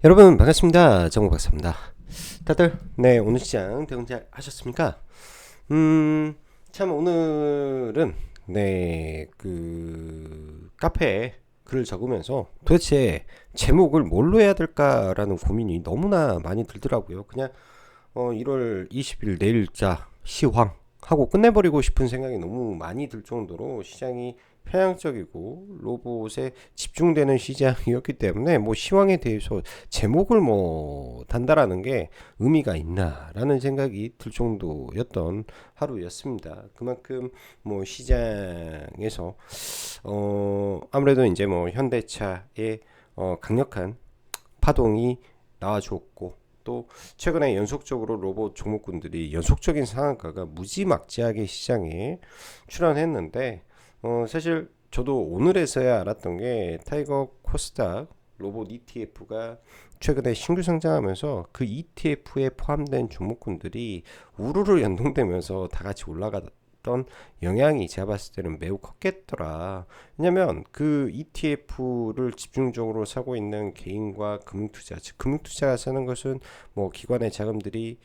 여러분 반갑습니다. 정우 박사입니다. 다들 오늘 시장 대응 잘 하셨습니까? 참 오늘은 카페에 글을 적으면서 도대체 제목을 뭘로 해야 될까라는 고민이 너무나 많이 들더라고요. 그냥 1월 20일 내일자 시황 하고 끝내버리고 싶은 생각이 너무 많이 들 정도로 시장이 편향적이고 로봇에 집중되는 시장이었기 때문에 뭐 시황에 대해서 제목을 뭐 단다라는 게 의미가 있나라는 생각이 들 정도였던 하루였습니다. 그만큼 뭐 시장에서 아무래도 이제 뭐 현대차의 강력한 파동이 나와줬고, 또 최근에 연속적으로 로봇 종목군들이 연속적인 상한가가 무지막지하게 시장에 출현했는데, 사실 저도 오늘에서야 알았던 게 타이거 코스닥 로봇 ETF가 최근에 신규 상장하면서 그 ETF에 포함된 종목군들이 우르르 연동되면서 다 같이 올라갔던 영향이 제가 봤을 때는 매우 컸겠더라. 왜냐면 그 ETF를 집중적으로 사고 있는 개인과 금융투자, 즉 금융투자가 사는 것은 뭐 기관의 자금들이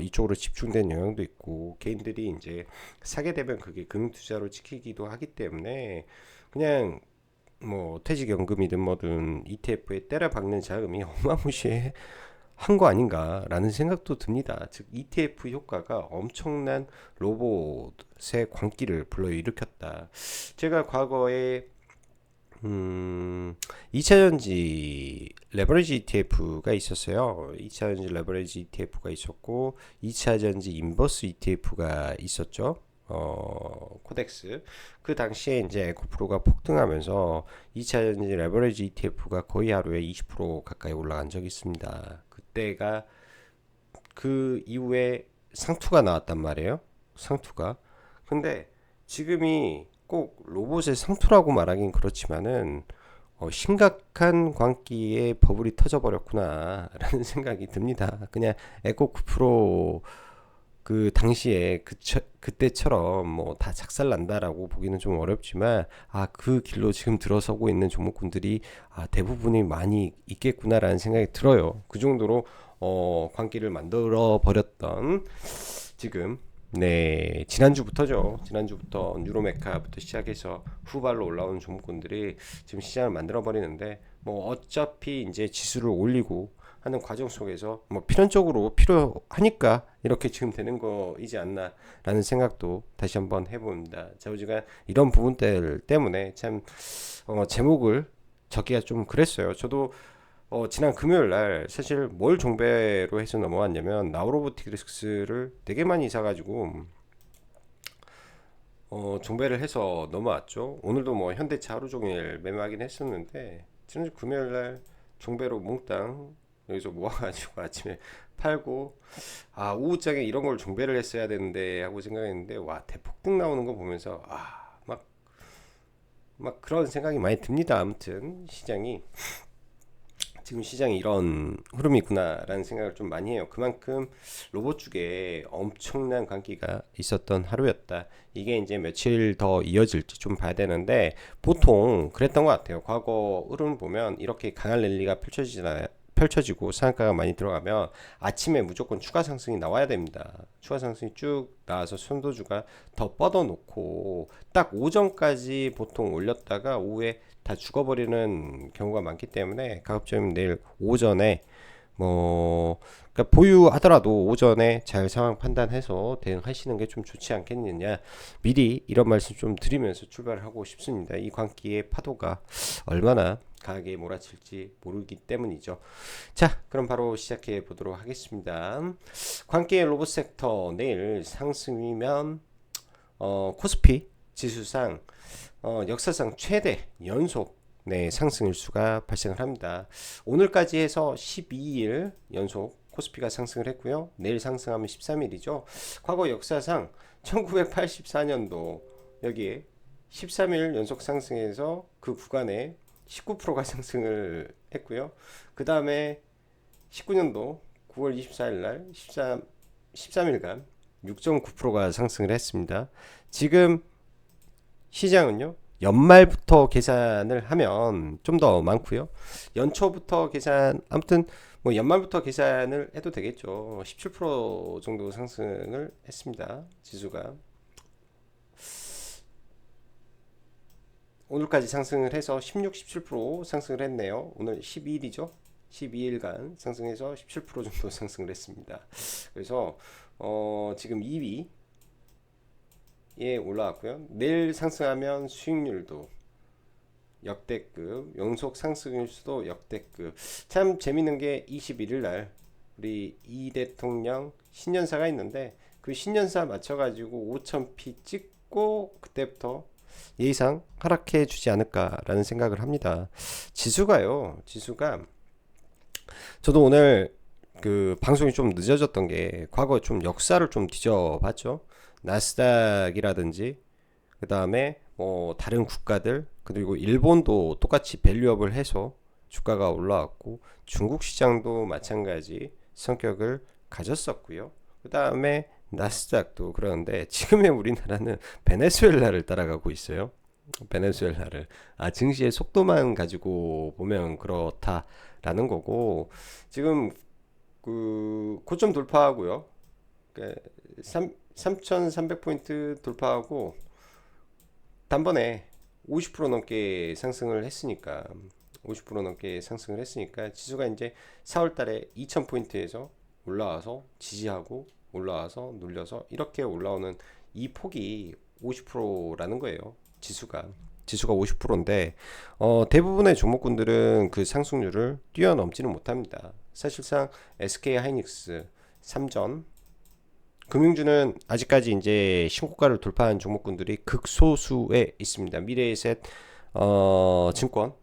이쪽으로 집중된 영향도 있고, 개인들이 이제 사게 되면 그게 금융투자로 찍히기도 하기 때문에 그냥 뭐 퇴직연금이든 뭐든 ETF에 때려 박는 자금이 어마무시해 한 거 아닌가라는 생각도 듭니다. 즉 ETF 효과가 엄청난 로봇의 광기를 불러일으켰다. 제가 과거에 2차전지 레버리지 ETF가 있었어요. 2차전지 레버리지 ETF가 있었고 2차전지 인버스 ETF가 있었죠. 코덱스. 그 당시에 이제 에코프로가 폭등하면서 2차전지 레버리지 ETF가 거의 하루에 20% 가까이 올라간 적이 있습니다. 그때가 그 이후에 상투가 나왔단 말이에요. 상투가. 근데 지금이 꼭 로봇의 상투라고 말하긴 그렇지만은 심각한 광기에 버블이 터져버렸구나라는 생각이 듭니다. 그냥 에코프 프로 그 당시에 그때처럼 뭐 다 작살난다라고 보기는 좀 어렵지만, 그 길로 지금 들어서고 있는 종목군들이 대부분이 많이 있겠구나라는 생각이 들어요. 그 정도로 광기를 만들어 버렸던 지금, 지난주부터죠. 지난주부터 뉴로메카부터 시작해서 후발로 올라온 종목군들이 지금 시장을 만들어 버리는데, 뭐 어차피 이제 지수를 올리고 하는 과정 속에서 뭐 필연적으로 필요하니까 이렇게 지금 되는 거이지 않나라는 생각도 다시 한번 해봅니다. 자우지가 이런 부분들 때문에 참 제목을 적기가 좀 그랬어요. 저도 지난 금요일 날 사실 뭘 종배로 해서 넘어왔냐면 나우로보틱스를 되게 많이 사가지고 종배를 해서 넘어왔죠. 오늘도 뭐 현대차 하루 종일 매매하긴 했었는데 지난 금요일 날 종배로 몽땅 여기서 모아가지고 아침에 팔고, 오후장에 이런 걸 종배를 했어야 되는데 하고 생각했는데, 와 대폭등 나오는 거 보면서 막 그런 생각이 많이 듭니다. 아무튼 시장이 지금 시장이 이런 흐름이구나라는 생각을 좀 많이 해요. 그만큼 로봇 쪽에 엄청난 관기가 있었던 하루였다. 이게 이제 며칠 더 이어질지 좀 봐야 되는데, 보통 그랬던 것 같아요. 과거 흐름 보면 이렇게 강한 랠리가 펼쳐지고 상한가가 많이 들어가면 아침에 무조건 추가 상승이 나와야 됩니다. 추가 상승이 쭉 나와서 선도주가 더 뻗어놓고 딱 오전까지 보통 올렸다가 오후에 다 죽어버리는 경우가 많기 때문에, 가급적이면 내일 오전에 그러니까 보유하더라도 오전에 잘 상황 판단해서 대응하시는 게 좀 좋지 않겠느냐, 미리 이런 말씀 좀 드리면서 출발을 하고 싶습니다. 이 광기의 파도가 얼마나 강하게 몰아칠지 모르기 때문이죠. 자, 그럼 바로 시작해 보도록 하겠습니다. 광기의 로봇 섹터 내일 상승이면 코스피 지수상 역사상 최대 연속 상승 일수가 발생을 합니다. 오늘까지 해서 12일 연속 코스피가 상승을 했고요. 내일 상승하면 13일이죠. 과거 역사상 1984년도 여기에 13일 연속 상승해서 그 구간에 19%가 상승을 했고요. 그 다음에 19년도 9월 24일 날 13일간 6.9%가 상승을 했습니다. 지금 시장은요 연말부터 계산을 하면 좀 더 많고요. 연초부터 계산, 아무튼 뭐 연말부터 계산을 해도 되겠죠. 17% 정도 상승을 했습니다. 지수가. 오늘까지 상승을 해서 16, 17% 상승을 했네요. 오늘 12일이죠. 12일간 상승해서 17% 정도 상승을 했습니다. 그래서 지금 2위에 올라왔고요. 내일 상승하면 수익률도 역대급, 연속 상승률수도 역대급. 참 재밌는 게 21일 날 우리 이 대통령 신년사가 있는데 그 신년사 맞춰가지고 5,000피 찍고 그때부터 예상 하락해 주지 않을까라는 생각을 합니다. 지수가 저도 오늘 그 방송이 좀 늦어졌던 게 과거에 좀 역사를 좀 뒤져봤죠. 나스닥이라든지 그 다음에 뭐 다른 국가들 그리고 일본도 똑같이 밸류업을 해서 주가가 올라왔고 중국 시장도 마찬가지 성격을 가졌었고요. 그 다음에 나스닥도 그러는데 지금의 우리나라는 베네수엘라를 따라가고 있어요. 베네수엘라를 증시의 속도만 가지고 보면 그렇다라는 거고 지금 그 고점 돌파하고요. 3,300포인트 돌파하고 단번에 50% 넘게 상승을 했으니까 50% 넘게 상승을 했으니까 지수가 이제 4월 달에 2,000포인트에서 올라와서 지지하고 올라와서 눌려서 이렇게 올라오는 이 폭이 50%라는 거예요. 지수가 50%인데 대부분의 종목군들은 그 상승률을 뛰어넘지는 못합니다. 사실상 SK 하이닉스, 삼전, 금융주는 아직까지 이제 신고가를 돌파한 종목군들이 극소수에 있습니다. 미래에셋 증권,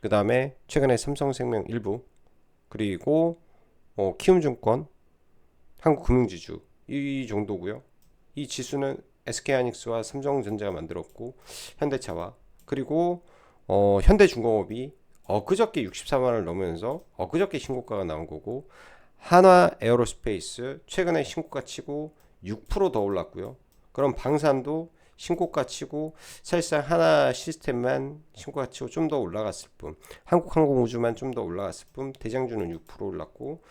그 다음에 최근에 삼성생명 일부, 그리고 키움증권, 한국금융지주 이 정도고요. 이 지수는 SK하이닉스와 삼성전자가 만들었고 현대차와 그리고 현대중공업이 엊그저께 64만 원을 넘으면서 엊그저께 신고가가 나온 거고 한화 에어로스페이스 최근에 신고가 치고 6%더 올랐고요. 그럼 방산도 신고가 치고 사실상 하나 시스템만 신고가 치고 좀 더 올라갔을 뿐 한국항공우주만 좀 더 올라갔을 뿐 대장주는 6% 올랐고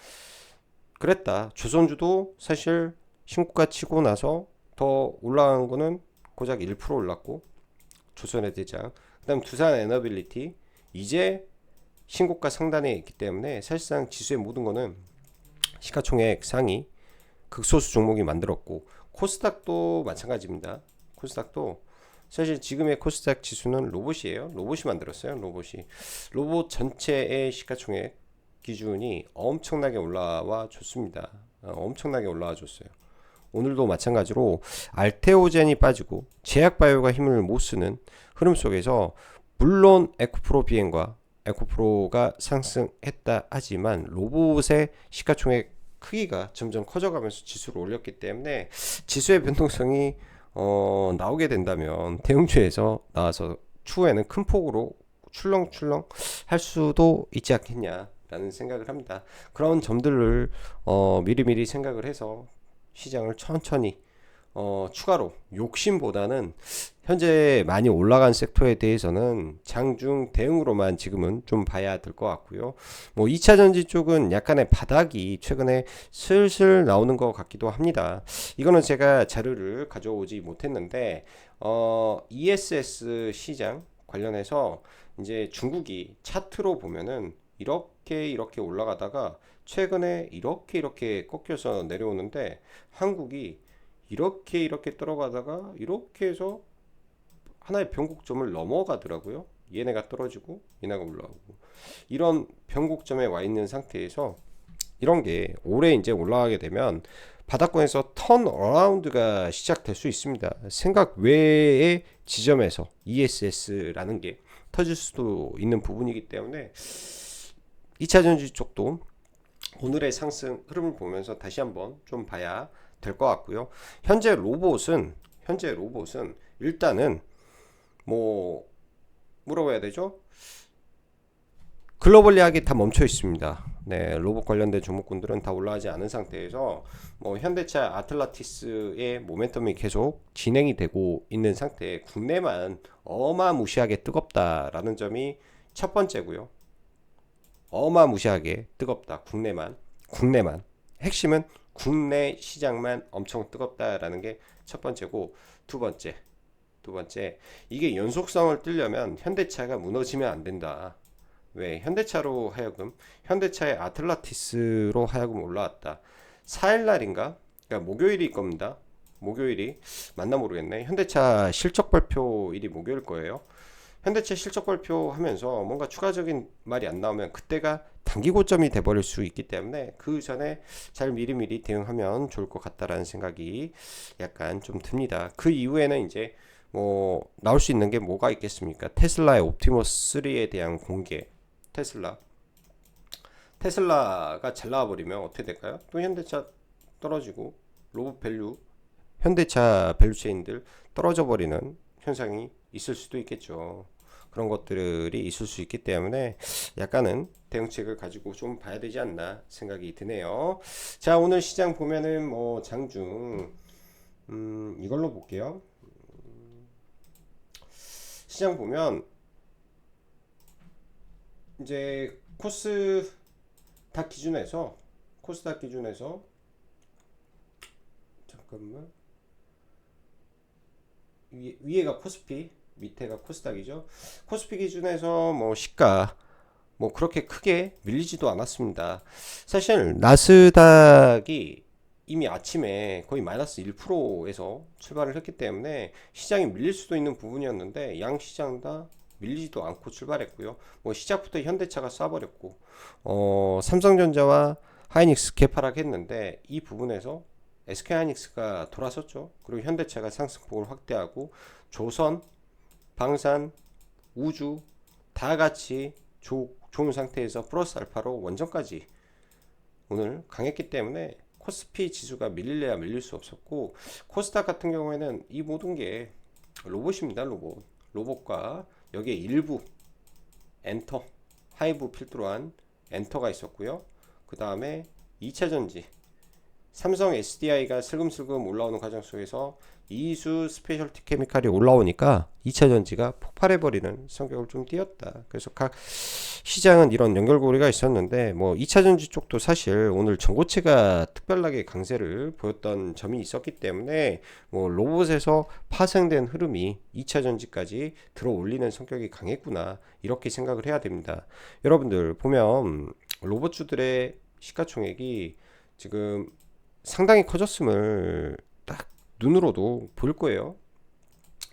그랬다. 조선주도 사실 신고가 치고 나서 더 올라간 거는 고작 1% 올랐고 조선의 대장 그 다음 두산 에너빌리티 이제 신고가 상단에 있기 때문에 사실상 지수의 모든 거는 시가총액 상위 극소수 종목이 만들었고 코스닥도 마찬가지입니다. 코스닥도 사실 지금의 코스닥 지수는 로봇이에요. 로봇이 만들었어요. 로봇 전체의 시가총액 기준이 엄청나게 올라와 줬습니다. 엄청나게 올라와 줬어요. 오늘도 마찬가지로 알테오젠이 빠지고 제약바이오가 힘을 못 쓰는 흐름 속에서 물론 에코프로 비행과 에코프로가 상승했다 하지만 로봇의 시가총액 크기가 점점 커져가면서 지수를 올렸기 때문에 지수의 변동성이 나오게 된다면 대형주에서 나와서 추후에는 큰 폭으로 출렁출렁 할 수도 있지 않겠냐라는 생각을 합니다. 그런 점들을 미리미리 생각을 해서 시장을 천천히 추가로 욕심보다는 현재 많이 올라간 섹터에 대해서는 장중 대응으로만 지금은 좀 봐야 될 것 같고요. 뭐 2차 전지 쪽은 약간의 바닥이 최근에 슬슬 나오는 것 같기도 합니다. 이거는 제가 자료를 가져오지 못했는데 ESS 시장 관련해서 이제 중국이 차트로 보면은 이렇게 올라가다가 최근에 이렇게 꺾여서 내려오는데 한국이 이렇게 떨어가다가 이렇게 해서 하나의 변곡점을 넘어가더라고요. 얘네가 떨어지고 얘네가 올라오고 이런 변곡점에 와 있는 상태에서 이런 게 올해 이제 올라가게 되면 바닥권에서 턴 어라운드가 시작될 수 있습니다. 생각 외의 지점에서 ESS라는 게 터질 수도 있는 부분이기 때문에 2차 전지 쪽도 오늘의 상승 흐름을 보면서 다시 한번 좀 봐야 될 것 같고요. 현재 로봇은 일단은 뭐라고 해야 되죠? 글로벌 예약이 다 멈춰 있습니다. 네, 로봇 관련된 종목군들은 다 올라가지 않은 상태에서 뭐 현대차 아틀란티스의 모멘텀이 계속 진행이 되고 있는 상태에 국내만 어마무시하게 뜨겁다라는 점이 첫 번째고요. 어마무시하게 뜨겁다. 국내만. 핵심은 국내 시장만 엄청 뜨겁다라는 게 첫 번째고, 두 번째. 두 번째, 이게 연속성을 뚫려면 현대차가 무너지면 안 된다. 왜? 현대차로 하여금, 현대차의 아틀란티스로 하여금 올라왔다. 4일날인가? 그러니까 목요일일 겁니다. 목요일이 맞나 모르겠네. 현대차 실적 발표일이 목요일 거예요. 현대차 실적 발표하면서 뭔가 추가적인 말이 안 나오면 그때가 단기 고점이 돼버릴 수 있기 때문에 그 전에 잘 미리미리 대응하면 좋을 것 같다라는 생각이 약간 좀 듭니다. 그 이후에는 이제 뭐 나올 수 있는 게 뭐가 있겠습니까? 테슬라의 옵티머스 3에 대한 공개. 테슬라가 잘 나와버리면 어떻게 될까요? 또 현대차 떨어지고 로봇 밸류, 현대차 밸류 체인들 떨어져 버리는 현상이 있을 수도 있겠죠. 그런 것들이 있을 수 있기 때문에 약간은 대응책을 가지고 좀 봐야 되지 않나 생각이 드네요. 자, 오늘 시장 보면은 뭐 장중 이걸로 볼게요. 시장 보면 이제 코스닥 기준에서 잠깐만, 위에가 코스피, 밑에가 코스닥이죠. 코스피 기준에서 뭐 시가 뭐 그렇게 크게 밀리지도 않았습니다. 사실 나스닥이 이미 아침에 거의 마이너스 1%에서 출발을 했기 때문에 시장이 밀릴 수도 있는 부분이었는데 양 시장 다 밀리지도 않고 출발했고요. 뭐 시작부터 현대차가 쏴버렸고, 삼성전자와 하이닉스 개파락했는데 이 부분에서 SK하이닉스가 돌아섰죠. 그리고 현대차가 상승폭을 확대하고 조선, 방산, 우주 다 같이 좋은 상태에서 플러스 알파로 원전까지 오늘 강했기 때문에 코스피 지수가 밀릴래야 밀릴 수 없었고, 코스닥 같은 경우에는 이 모든 게 로봇입니다. 로봇과 여기에 일부 엔터, 하이브 필두로 한 엔터가 있었고요. 그 다음에 2차전지 삼성 SDI가 슬금슬금 올라오는 과정 속에서 이수 스페셜티 케미칼이 올라오니까 2차 전지가 폭발해버리는 성격을 좀 띄었다. 그래서 각 시장은 이런 연결고리가 있었는데 뭐 2차 전지 쪽도 사실 오늘 전고체가 특별하게 강세를 보였던 점이 있었기 때문에 뭐 로봇에서 파생된 흐름이 2차 전지까지 들어 올리는 성격이 강했구나, 이렇게 생각을 해야 됩니다. 여러분들 보면 로봇주들의 시가총액이 지금 상당히 커졌음을 딱 눈으로도 보일 거예요.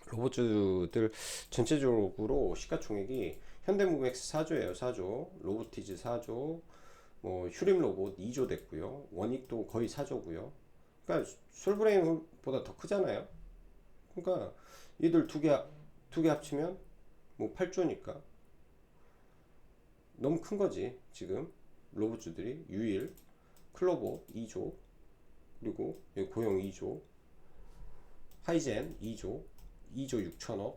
로봇주들 전체적으로 시가총액이 현대무브엑스 4조예요. 4조, 로보티즈 4조, 뭐 휴림로봇 2조 됐고요. 원익도 거의 4조고요. 그러니까 솔브레인보다 더 크잖아요. 그러니까 얘들 두 개 합치면 뭐 8조니까 너무 큰 거지. 지금 로봇주들이 유일, 클로버 2조, 그리고 고용 2조, 하이젠 2조 6천억.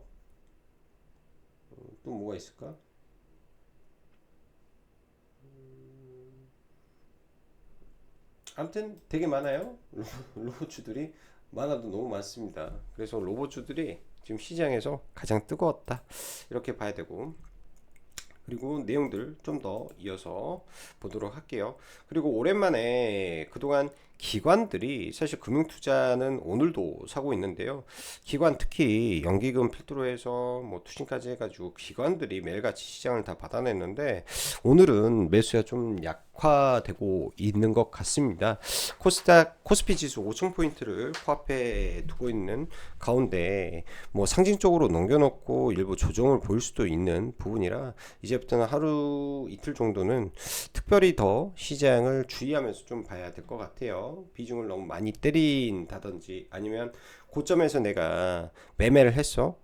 또 뭐가 있을까? 아무튼 되게 많아요. 로봇주들이 많아도 너무 많습니다. 그래서 로봇주들이 지금 시장에서 가장 뜨거웠다, 이렇게 봐야 되고, 그리고 내용들 좀 더 이어서 보도록 할게요. 그리고 오랜만에 그동안 기관들이 사실 금융투자는 오늘도 사고 있는데요. 기관 특히 연기금 필두로 해서 뭐 투신까지 해가지고 기관들이 매일같이 시장을 다 받아냈는데 오늘은 매수가 좀 약화되고 있는 것 같습니다. 코스피 지수 5,000포인트를 코앞에 두고 있는 가운데 뭐 상징적으로 넘겨놓고 일부 조정을 보일 수도 있는 부분이라 이제부터는 하루 이틀 정도는 특별히 더 시장을 주의하면서 좀 봐야 될 것 같아요. 비중을 너무 많이 때린다든지 아니면 고점에서 내가 매매를 했어,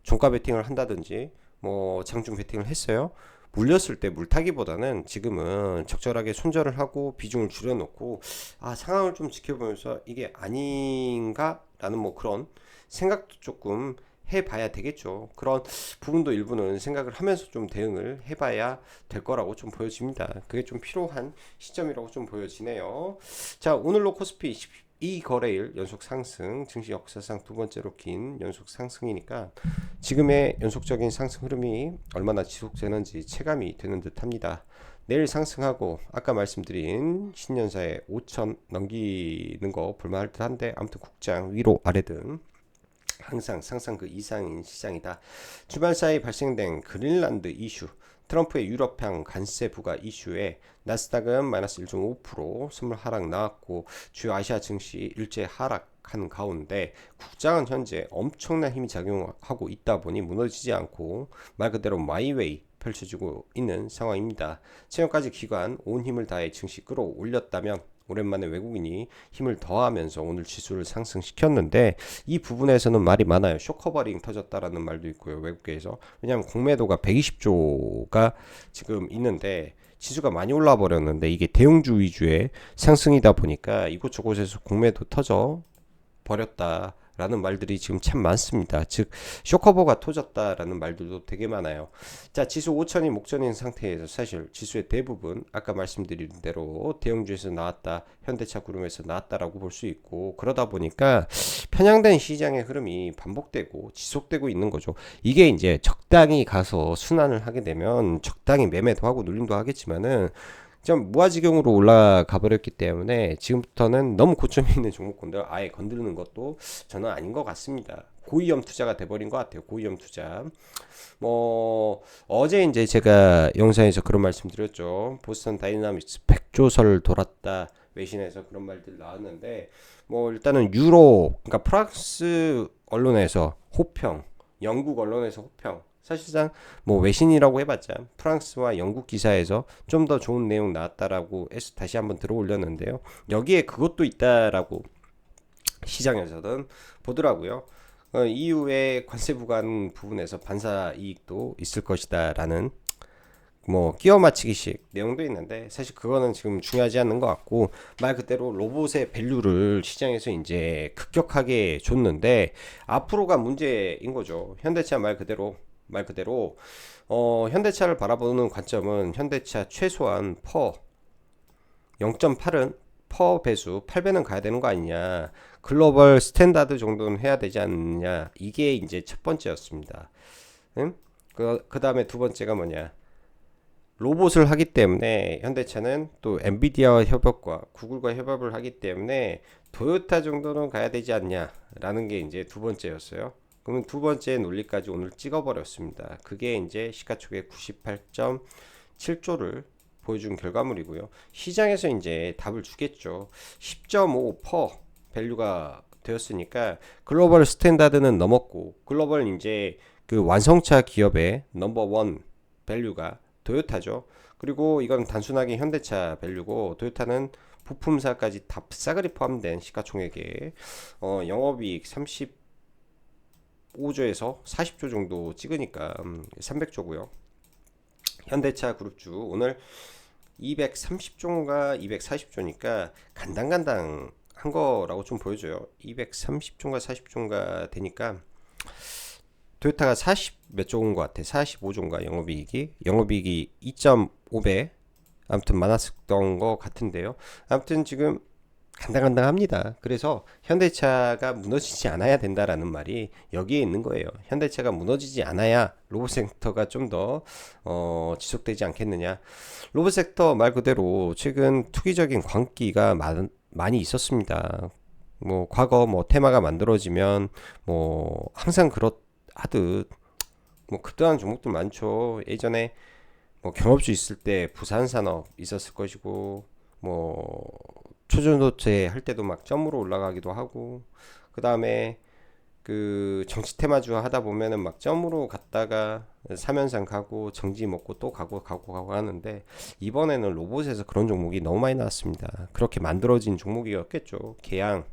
종가 베팅을 한다든지 뭐 장중 베팅을 했어요. 물렸을 때 물타기보다는 지금은 적절하게 손절을 하고 비중을 줄여놓고 상황을 좀 지켜보면서 이게 아닌가 라는 뭐 그런 생각도 조금 해봐야 되겠죠. 그런 부분도 일부는 생각을 하면서 좀 대응을 해봐야 될 거라고 좀 보여집니다. 그게 좀 필요한 시점이라고 좀 보여지네요. 자, 오늘로 코스피 이 거래일 연속 상승, 증시 역사상 두 번째로 긴 연속 상승이니까 지금의 연속적인 상승 흐름이 얼마나 지속되는지 체감이 되는 듯합니다. 내일 상승하고 아까 말씀드린 신년사에 5천 넘기는 거 볼만할 듯한데, 아무튼 국장 위로 아래등 항상 상상 그 이상인 시장이다. 주말 사이 발생된 그린란드 이슈, 트럼프의 유럽향 관세 부과 이슈에 나스닥은 마이너스 1.5% 선물 하락 나왔고, 주요 아시아 증시 일제 하락한 가운데 국장은 현재 엄청난 힘이 작용하고 있다 보니 무너지지 않고 말 그대로 마이웨이 펼쳐지고 있는 상황입니다. 최근까지 기관 온 힘을 다해 증시 끌어올렸다면 오랜만에 외국인이 힘을 더하면서 오늘 지수를 상승시켰는데, 이 부분에서는 말이 많아요. 쇼커버링 터졌다라는 말도 있고요, 외국계에서. 왜냐하면 공매도가 120조가 지금 있는데 지수가 많이 올라 버렸는데, 이게 대형주 위주의 상승이다 보니까 이곳저곳에서 공매도 터져 버렸다라는 말들이 지금 참 많습니다. 즉 쇼커버가 터졌다라는 말들도 되게 많아요. 자, 지수 5천이 목전인 상태에서 사실 지수의 대부분 아까 말씀드린 대로 대형주에서 나왔다, 현대차 그룹에서 나왔다라고 볼 수 있고, 그러다 보니까 편향된 시장의 흐름이 반복되고 지속되고 있는 거죠. 이게 이제 적당히 가서 순환을 하게 되면 적당히 매매도 하고 눌림도 하겠지만은 좀 무아지경으로 올라가 버렸기 때문에 지금부터는 너무 고점이 있는 종목군들 아예 건드리는 것도 저는 아닌 것 같습니다. 고위험 투자가 돼버린 것 같아요. 고위험 투자. 뭐 어제 이제 제가 영상에서 그런 말씀드렸죠. 보스턴 다이나믹스 100조설 돌았다, 외신에서 그런 말들 나왔는데, 뭐 일단은 유로, 그러니까 프랑스 언론에서 호평, 영국 언론에서 호평, 사실상 뭐 외신이라고 해봤자 프랑스와 영국 기사에서 좀 더 좋은 내용 나왔다라고 해서 다시 한번 들어 올렸는데요. 여기에 그것도 있다라고 시장에서는 보더라고요. EU의 관세 부과하는 부분에서 반사 이익도 있을 것이다라는 뭐 끼워 맞추기식 내용도 있는데, 사실 그거는 지금 중요하지 않는 것 같고, 말 그대로 로봇의 밸류를 시장에서 이제 급격하게 줬는데 앞으로가 문제인 거죠. 현대차 말 그대로 현대차를 바라보는 관점은 현대차 최소한 퍼 0.8은 퍼 배수 8배는 가야 되는 거 아니냐, 글로벌 스탠다드 정도는 해야 되지 않느냐, 이게 이제 첫 번째였습니다. 응? 그 다음에 두 번째가 뭐냐, 로봇을 하기 때문에 현대차는 또 엔비디아와 협업과 구글과 협업을 하기 때문에 토요타 정도는 가야 되지 않냐라는 게 이제 두 번째였어요. 그러면 두 번째 논리까지 오늘 찍어버렸습니다. 그게 이제 시가총액 98.7조를 보여준 결과물이고요. 시장에서 이제 답을 주겠죠. 10.5% 밸류가 되었으니까 글로벌 스탠다드는 넘었고, 글로벌 이제 그 완성차 기업의 넘버원 밸류가 토요타죠. 그리고 이건 단순하게 현대차 밸류고, 토요타는 부품사까지 다 싸그리 포함된 시가총액에 영업이익 35조에서 40조 정도 찍으니까 300조고요. 현대차 그룹주 오늘 230조인가 240조니까 간당간당 한 거라고 좀 보여줘요. 230조인가 40조인가 되니까 토요타가 40 몇 조인 것 같아. 45조인가 영업이익이 2.5배 아무튼 많았던 것 같은데요. 아무튼 지금 간당간당합니다. 그래서 현대차가 무너지지 않아야 된다라는 말이 여기에 있는 거예요. 현대차가 무너지지 않아야 로봇 섹터가 좀 더 지속되지 않겠느냐. 로봇 섹터 말 그대로 최근 투기적인 광기가 많이 있었습니다. 뭐 과거 뭐 테마가 만들어지면 뭐 항상 그렇하듯 뭐 그떠한 종목들 많죠. 예전에 뭐 경업주 있을 때 부산산업 있었을 것이고, 뭐 초전도체 할 때도 막 점으로 올라가기도 하고, 그 다음에 그 정치 테마주 하다 보면은 막 점으로 갔다가 사면상 가고 정지 먹고 또 가고 하는데, 이번에는 로봇에서 그런 종목이 너무 많이 나왔습니다. 그렇게 만들어진 종목이었겠죠. 계양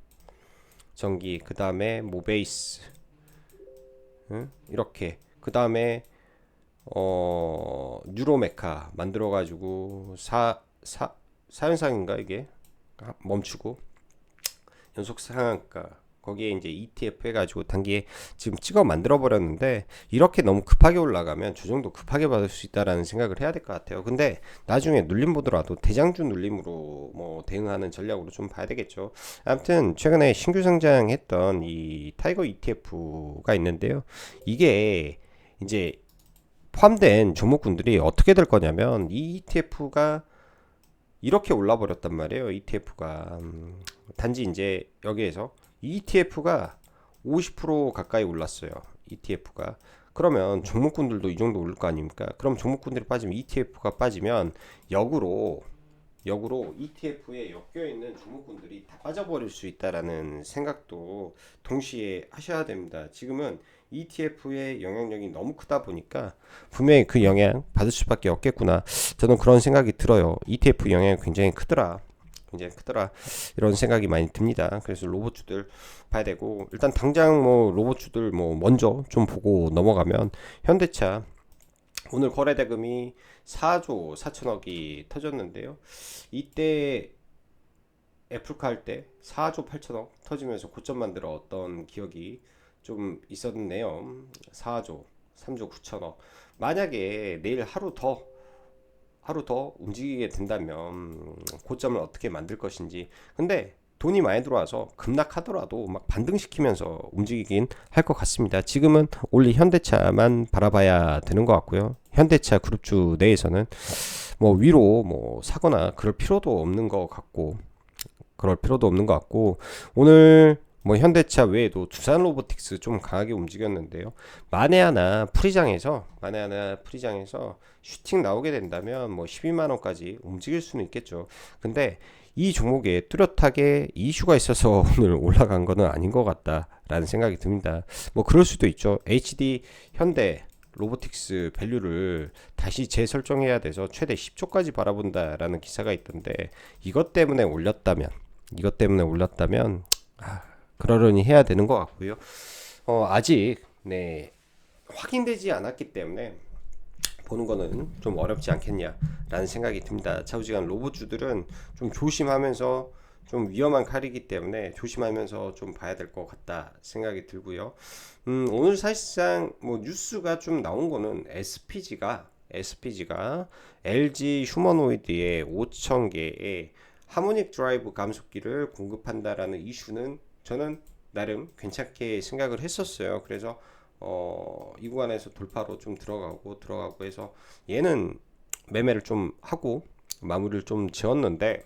전기, 그 다음에 모베이스, 응? 이렇게 그 다음에 뉴로메카 만들어 가지고 사현상인가 이게 멈추고 연속 상한가 거기에 이제 ETF 해가지고 단기에 지금 찍어 만들어 버렸는데, 이렇게 너무 급하게 올라가면 조정도 급하게 받을 수 있다라는 생각을 해야 될 것 같아요. 근데 나중에 눌림 보더라도 대장주 눌림으로 뭐 대응하는 전략으로 좀 봐야 되겠죠. 아무튼 최근에 신규 상장했던 이 타이거 ETF가 있는데요. 이게 이제 포함된 종목군들이 어떻게 될 거냐면, 이 ETF가 이렇게 올라 버렸단 말이에요. ETF가 단지 이제 여기에서 ETF가 50% 가까이 올랐어요. ETF가. 그러면 종목군들도 이 정도 오를 거 아닙니까? 그럼 종목군들이 빠지면 ETF가 빠지면 역으로 ETF에 엮여 있는 종목군들이 다 빠져버릴 수 있다라는 생각도 동시에 하셔야 됩니다. 지금은 ETF의 영향력이 너무 크다 보니까 분명히 그 영향 받을 수밖에 없겠구나. 저는 그런 생각이 들어요. ETF 영향이 굉장히 크더라. 이런 생각이 많이 듭니다. 그래서 로봇주들 봐야 되고, 일단 당장 뭐 로봇주들 뭐 먼저 좀 보고 넘어가면, 현대차 오늘 거래 대금이 4조 4천억이 터졌는데요. 이때 애플카 할 때 4조 8천억 터지면서 고점 만들었던 기억이 좀 있었네요. 4조 3조 9천억. 만약에 내일 하루 더 움직이게 된다면 고점을 어떻게 만들 것인지. 근데 돈이 많이 들어와서 급락하더라도 막 반등시키면서 움직이긴 할 것 같습니다. 지금은 올리 현대차만 바라봐야 되는 것 같고요. 현대차 그룹주 내에서는 뭐 위로 뭐 사거나 그럴 필요도 없는 것 같고, 오늘 뭐 현대차 외에도 두산 로보틱스 좀 강하게 움직였는데요. 만에 하나 프리장에서 슈팅 나오게 된다면 뭐 12만 원까지 움직일 수는 있겠죠. 근데 이 종목에 뚜렷하게 이슈가 있어서 오늘 올라간 거는 아닌 것 같다라는 생각이 듭니다. 뭐 그럴 수도 있죠. HD 현대 로보틱스 밸류를 다시 재설정해야 돼서 최대 10조까지 바라본다라는 기사가 있던데, 이것 때문에 올렸다면 그러려니 해야 되는 것 같고요. 아직 확인되지 않았기 때문에 보는 거는 좀 어렵지 않겠냐라는 생각이 듭니다. 좌우지간 로봇주들은 좀 조심하면서, 좀 위험한 칼이기 때문에 조심하면서 좀 봐야 될 것 같다 생각이 들고요. 오늘 사실상 뭐 뉴스가 좀 나온 거는 SPG가 LG 휴머노이드의 5,000개의 하모닉 드라이브 감속기를 공급한다라는 이슈는 저는 나름 괜찮게 생각을 했었어요. 그래서 이 구간에서 돌파로 좀 들어가고 해서 얘는 매매를 좀 하고 마무리를 지었는데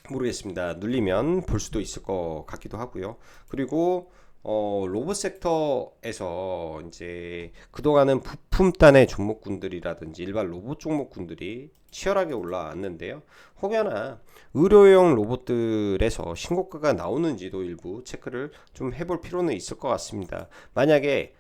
모르겠습니다. 눌리면 볼 수도 있을 것 같기도 하고요. 그리고 로봇 섹터에서 이제 그동안은 부품단의 종목군들이라든지 일반 로봇 종목군들이 치열하게 올라왔는데요. 혹여나 의료용 로봇들에서 신고가가 나오는지도 일부 체크를 좀 해볼 필요는 있을 것 같습니다. 만약에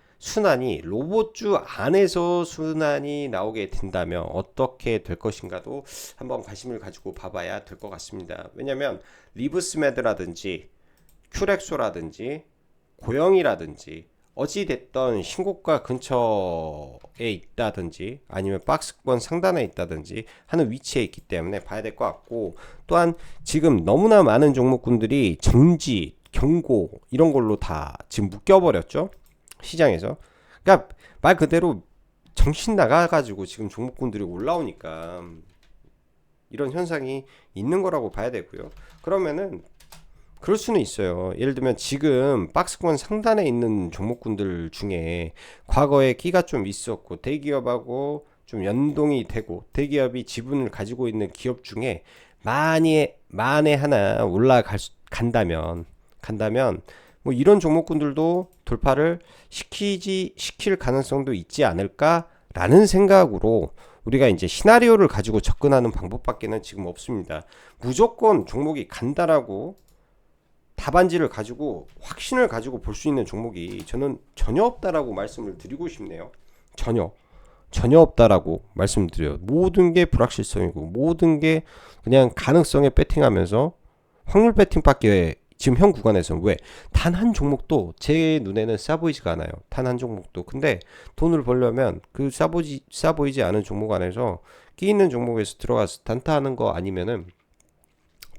로봇주 안에서 순환이 나오게 된다면 어떻게 될 것인가도 한번 관심을 가지고 봐봐야 될 것 같습니다. 왜냐면 리브스메드라든지 큐렉소라든지 고영이라든지 어찌됐던 신고가 근처에 있다든지 아니면 박스권 상단에 있다든지 하는 위치에 있기 때문에 봐야 될 것 같고, 또한 지금 너무나 많은 종목군들이 정지, 경고 이런 걸로 다 지금 묶여버렸죠, 시장에서. 그러니까 말 그대로 정신 나가가지고 지금 종목군들이 올라오니까 이런 현상이 있는 거라고 봐야 되고요. 그러면은 그럴 수는 있어요. 예를 들면 지금 박스권 상단에 있는 종목군들 중에 과거에 끼가 좀 있었고 대기업하고 좀 연동이 되고 대기업이 지분을 가지고 있는 기업 중에 만에 하나 간다면 뭐 이런 종목군들도 돌파를 시킬 가능성도 있지 않을까라는 생각으로 우리가 이제 시나리오를 가지고 접근하는 방법밖에는 지금 없습니다. 무조건 종목이 간다라고 답안지를 가지고 확신을 가지고 볼 수 있는 종목이 저는 전혀 없다라고 말씀을 드리고 싶네요. 전혀 없다라고 말씀드려요. 모든 게 불확실성이고 모든 게 그냥 가능성에 배팅하면서 확률 배팅밖에 지금 현 구간에서는 왜 단 한 종목도 제 눈에는 싸 보이지가 않아요. 단 한 종목도. 근데 돈을 벌려면 그 싸 보이지 않은 종목 안에서 끼 있는 종목에서 들어가서 단타하는 거 아니면은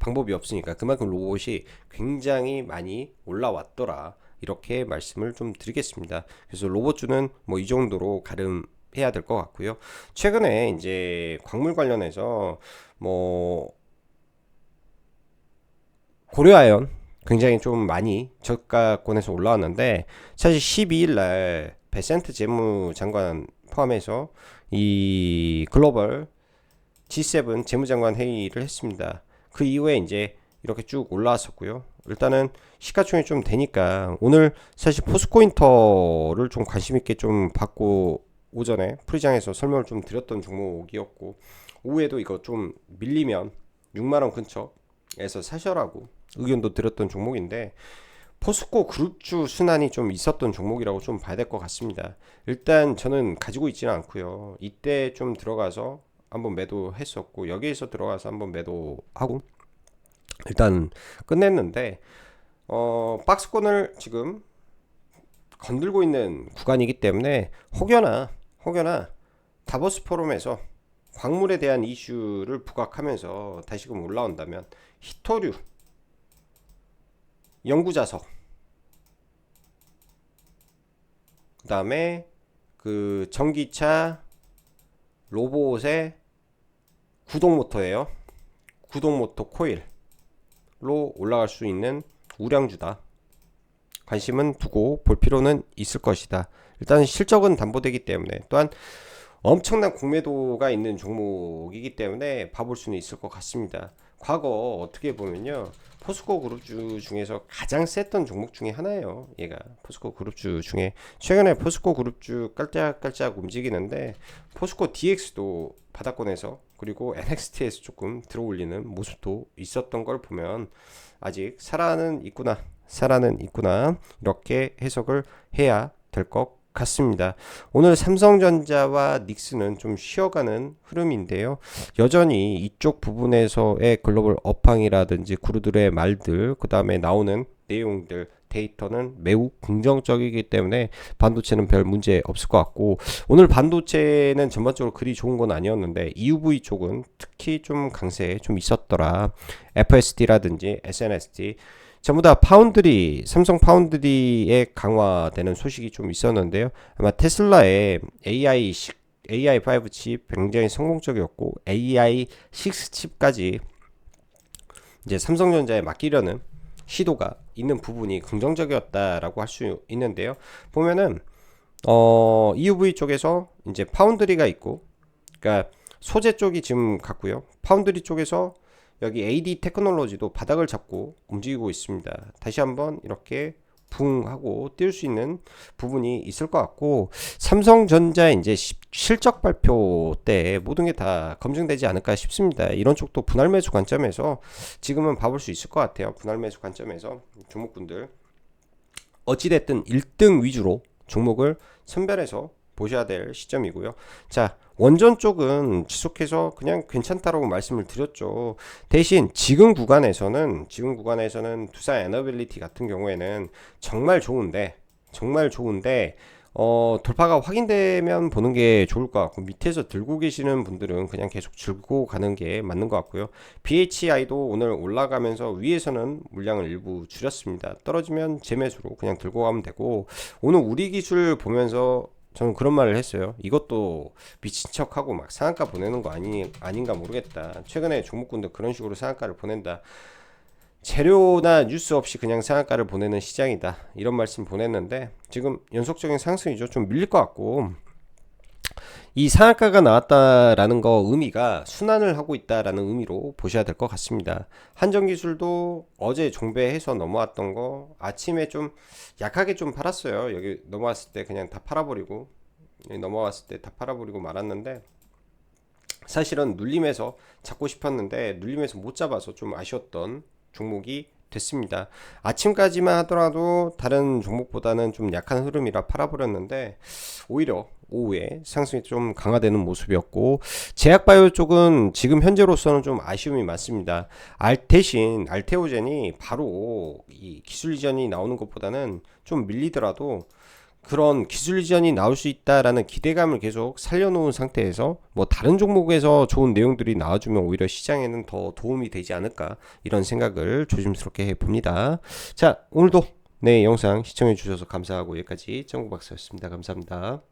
방법이 없으니까 그만큼 로봇이 굉장히 많이 올라왔더라. 이렇게 말씀을 좀 드리겠습니다. 그래서 로봇주는 뭐 이 정도로 가름해야 될 것 같고요. 최근에 이제 광물 관련해서 뭐 고려아연 굉장히 좀 많이 저가권에서 올라왔는데 사실 12일 날 베센트 재무장관 포함해서 이 글로벌 G7 재무장관 회의를 했습니다. 그 이후에 이제 이렇게 쭉 올라왔었고요. 일단은 시가총액 좀 되니까 오늘 사실 포스코인터를 좀 관심 있게 좀 받고 오전에 프리장에서 설명을 좀 드렸던 종목이었고 오후에도 이거 좀 밀리면 6만원 근처에서 사셔라고 의견도 드렸던 종목인데 포스코 그룹주 순환이 좀 있었던 종목이라고 좀 봐야 될 것 같습니다. 일단 저는 가지고 있지는 않고요. 이때 좀 들어가서 한번 매도했었고 여기에서 들어가서 한번 매도하고 일단 끝냈는데 박스권을 지금 건들고 있는 구간이기 때문에 혹여나 다보스 포럼에서 광물에 대한 이슈를 부각하면서 다시금 올라온다면 히토류 연구자석 그 다음에 그 전기차 로봇의 구동모터예요. 구동모터 코일로 올라갈 수 있는 우량주다. 관심은 두고 볼 필요는 있을 것이다. 일단 실적은 담보되기 때문에 또한 엄청난 공매도가 있는 종목이기 때문에 봐볼 수는 있을 것 같습니다. 과거 어떻게 보면요 포스코 그룹주 중에서 가장 셌던 종목 중에 하나예요. 얘가 포스코 그룹주 중에 최근에 포스코 그룹주 깔짝깔짝 움직이는데 포스코 DX도 바닥권에서 그리고 NXT에서 조금 들어올리는 모습도 있었던 걸 보면 아직 살아는 있구나 이렇게 해석을 해야 될 것 같습니다. 오늘 삼성전자와 닉스는 좀 쉬어가는 흐름인데요. 여전히 이쪽 부분에서의 글로벌 업황이라든지 구루들의 말들 그 다음에 나오는 내용들 데이터는 매우 긍정적이기 때문에 반도체는 별 문제 없을 것 같고 오늘 반도체는 전반적으로 그리 좋은 건 아니었는데 EUV 쪽은 특히 좀 강세 좀 있었더라. FSD라든지 SNSD 전부 다 파운드리, 삼성 파운드리에 강화되는 소식이 좀 있었는데요. 아마 테슬라의 AI5 칩 굉장히 성공적이었고 AI6 칩까지 이제 삼성전자에 맡기려는 시도가 있는 부분이 긍정적이었다라고 할 수 있는데요. 보면은 EUV 쪽에서 이제 파운드리가 있고, 그러니까 소재 쪽이 지금 같고요. 파운드리 쪽에서 여기 AD 테크놀로지도 바닥을 잡고 움직이고 있습니다. 다시 한번 이렇게 붕 하고 뛸 수 있는 부분이 있을 것 같고 삼성전자의 이제 실적 발표 때 모든 게 다 검증되지 않을까 싶습니다. 이런 쪽도 분할 매수 관점에서 지금은 봐볼 수 있을 것 같아요. 분할 매수 관점에서 종목군들 어찌됐든 1등 위주로 종목을 선별해서 보셔야 될 시점이고요. 자, 원전 쪽은 지속해서 그냥 괜찮다라고 말씀을 드렸죠. 대신 지금 구간에서는 두산 에너빌리티 같은 경우에는 정말 좋은데 돌파가 확인되면 보는 게 좋을 것 같고 밑에서 들고 계시는 분들은 그냥 계속 들고 가는 게 맞는 것 같고요. BHI도 오늘 올라가면서 위에서는 물량을 일부 줄였습니다. 떨어지면 재매수로 그냥 들고 가면 되고 오늘 우리 기술 보면서 저는 그런 말을 했어요. 이것도 미친 척하고 막 상한가 보내는 거 아닌가 모르겠다. 최근에 종목군들 그런 식으로 상한가를 보낸다. 재료나 뉴스 없이 그냥 상한가를 보내는 시장이다. 이런 말씀 보냈는데 지금 연속적인 상승이죠. 좀 밀릴 것 같고 이 상한가가 나왔다라는 거 의미가 순환을 하고 있다라는 의미로 보셔야 될 것 같습니다. 한전기술도 어제 종배해서 넘어왔던 거 아침에 좀 약하게 좀 팔았어요. 여기 넘어왔을 때 그냥 다 팔아버리고 말았는데 사실은 눌림에서 잡고 싶었는데 눌림에서 못 잡아서 좀 아쉬웠던 종목이 됐습니다. 아침까지만 하더라도 다른 종목보다는 좀 약한 흐름이라 팔아버렸는데 오히려 오후에 상승이 좀 강화되는 모습이었고 제약바이오 쪽은 지금 현재로서는 좀 아쉬움이 많습니다. 대신 알테오젠이 바로 이 기술 이전이 나오는 것보다는 좀 밀리더라도 그런 기술 이전이 나올 수 있다라는 기대감을 계속 살려놓은 상태에서 뭐 다른 종목에서 좋은 내용들이 나와주면 오히려 시장에는 더 도움이 되지 않을까 이런 생각을 조심스럽게 해봅니다. 자, 오늘도 네 영상 시청해 주셔서 감사하고 여기까지 정구박사였습니다. 감사합니다.